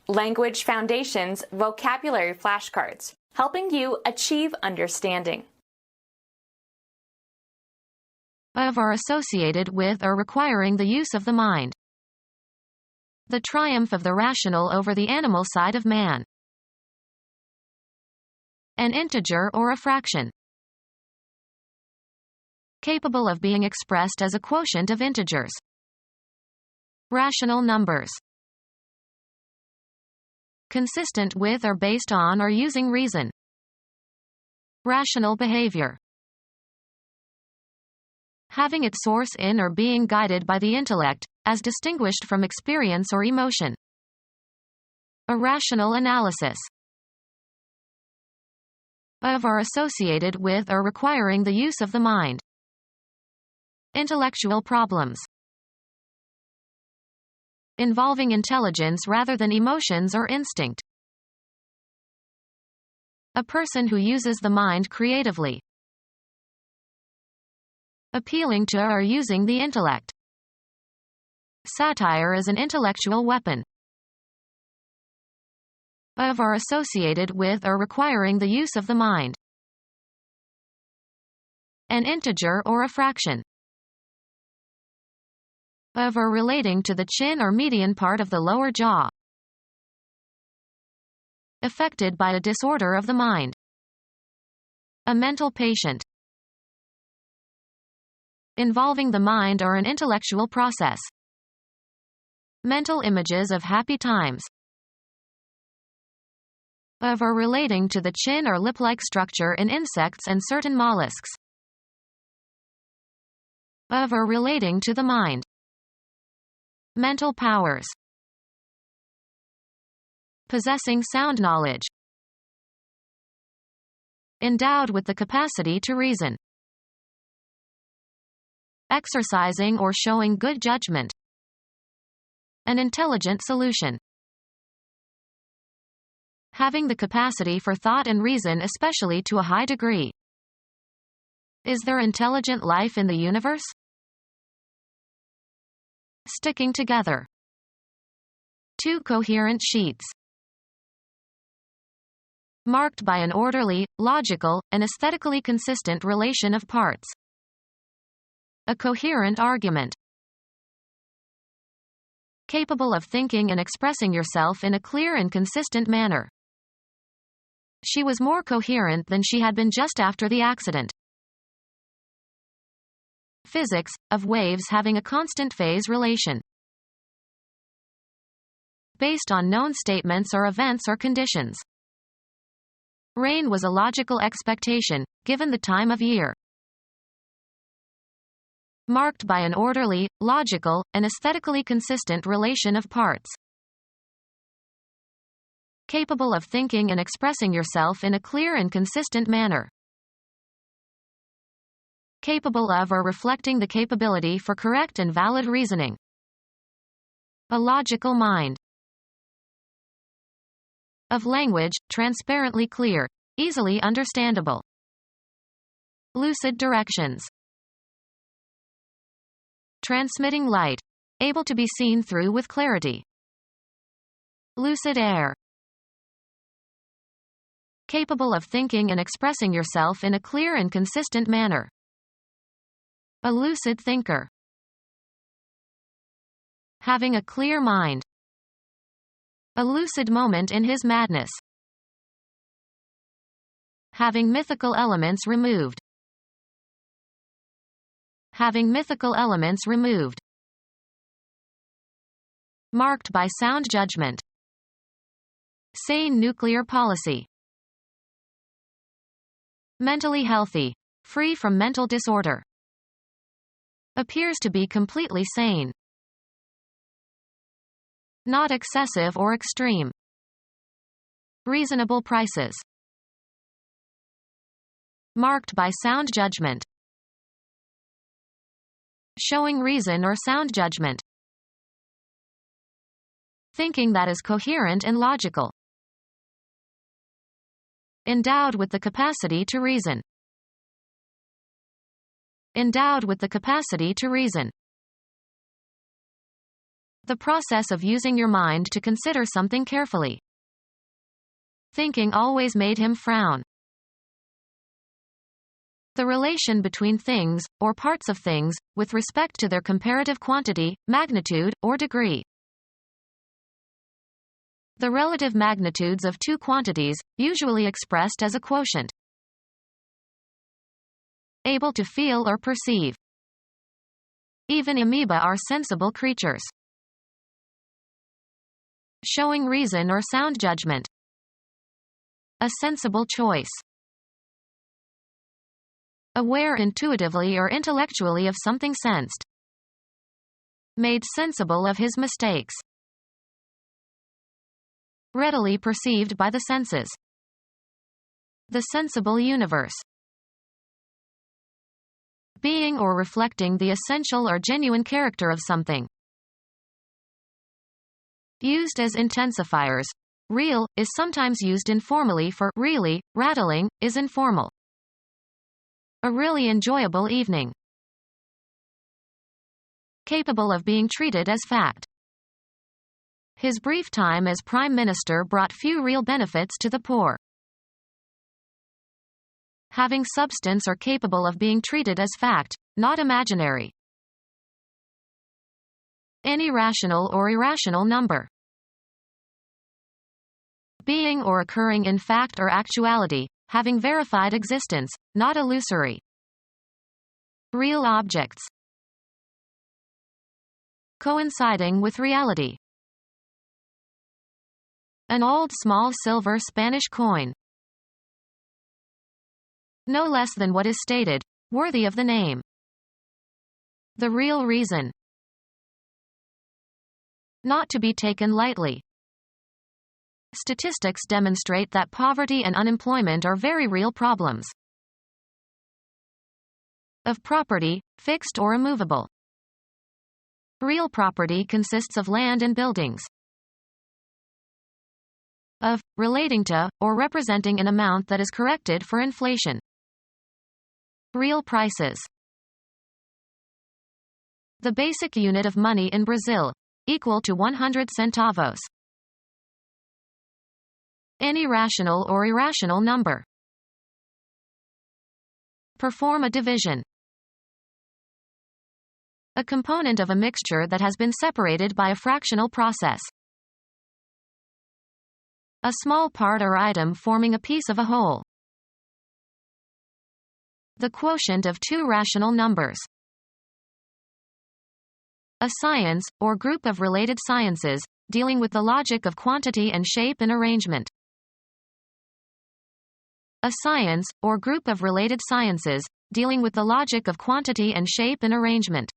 Language Foundations Vocabulary Flashcards, helping you achieve understanding. Of are associated with or requiring the use of the mind. The triumph of the rational over the animal side of man. An integer or a fraction. Capable of being expressed as a quotient of integers. Rational numbers. Consistent with or based on or using reason. Rational behavior. Having its source in or being guided by the intellect, as distinguished from experience or emotion. A rational analysis. Of are associated with or requiring the use of the mind. Intellectual problems. Involving intelligence rather than emotions or instinct. A person who uses the mind creatively. Appealing to or using the intellect. Satire is an intellectual weapon. Of are associated with or requiring the use of the mind. An integer or a fraction. Of or relating to the chin or median part of the lower jaw. Affected by a disorder of the mind. A mental patient. Involving the mind or an intellectual process. Mental images of happy times. Of or relating to the chin or lip-like structure in insects and certain mollusks. Of or relating to the mind. Mental powers. Possessing sound knowledge. Endowed with the capacity to reason. Exercising or showing good judgment. An intelligent solution. Having the capacity for thought and reason, especially to a high degree. Is there intelligent life in the universe? Sticking together. Two coherent sheets. Marked by an orderly, logical, and aesthetically consistent relation of parts. A coherent argument. Capable of thinking and expressing yourself in a clear and consistent manner. She was more coherent than she had been just after the accident. Physics, of waves having a constant phase relation. Based on known statements or events or conditions. Rain was a logical expectation, given the time of year. Marked by an orderly, logical, and aesthetically consistent relation of parts. Capable of thinking and expressing yourself in a clear and consistent manner. Capable of or reflecting the capability for correct and valid reasoning. A logical mind. Of language, transparently clear, easily understandable. Lucid directions. Transmitting light. Able to be seen through with clarity. Lucid air. Capable of thinking and expressing yourself in a clear and consistent manner. A lucid thinker. Having a clear mind. A lucid moment in his madness. Having mythical elements removed. Having mythical elements removed. Marked by sound judgment. Sane nuclear policy. Mentally healthy. Free from mental disorder. Appears to be completely sane. Not excessive or extreme. Reasonable prices. Marked by sound judgment. Showing reason or sound judgment. Thinking that is coherent and logical. Endowed with the capacity to reason. Endowed with the capacity to reason. The process of using your mind to consider something carefully. Thinking always made him frown. The relation between things, or parts of things, with respect to their comparative quantity, magnitude, or degree. The relative magnitudes of two quantities, usually expressed as a quotient. Able to feel or perceive. Even amoeba are sensible creatures. Showing reason or sound judgment. A sensible choice. Aware intuitively or intellectually of something sensed. Made sensible of his mistakes. Readily perceived by the senses. The sensible universe. Being or reflecting the essential or genuine character of something. Used as intensifiers. Real is sometimes used informally for really, rattling is informal. A really enjoyable evening. Capable of being treated as fact. His brief time as Prime Minister brought few real benefits to the poor. Having substance or capable of being treated as fact, not imaginary. Any rational or irrational number. Being or occurring in fact or actuality, having verified existence, not illusory. Real objects. Coinciding with reality. An old small silver Spanish coin. No less than what is stated, worthy of the name. The real reason. Not to be taken lightly. Statistics demonstrate that poverty and unemployment are very real problems. Of property, fixed or immovable. Real property consists of land and buildings. Of, relating to, or representing an amount that is corrected for inflation. Real prices. The basic unit of money in Brazil, equal to 100 centavos. Any rational or irrational number. Perform a division. A component of a mixture that has been separated by a fractional process. A small part or item forming a piece of a whole. The quotient of two rational numbers. A science, or group of related sciences, dealing with the logic of quantity and shape and arrangement. A science, or group of related sciences, dealing with the logic of quantity and shape and arrangement.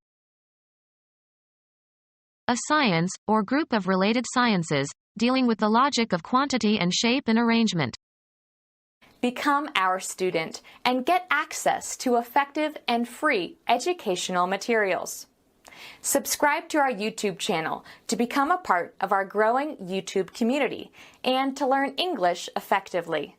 A science, or group of related sciences, dealing with the logic of quantity and shape and arrangement. Become our student and get access to effective and free educational materials. Subscribe to our YouTube channel to become a part of our growing YouTube community and to learn English effectively.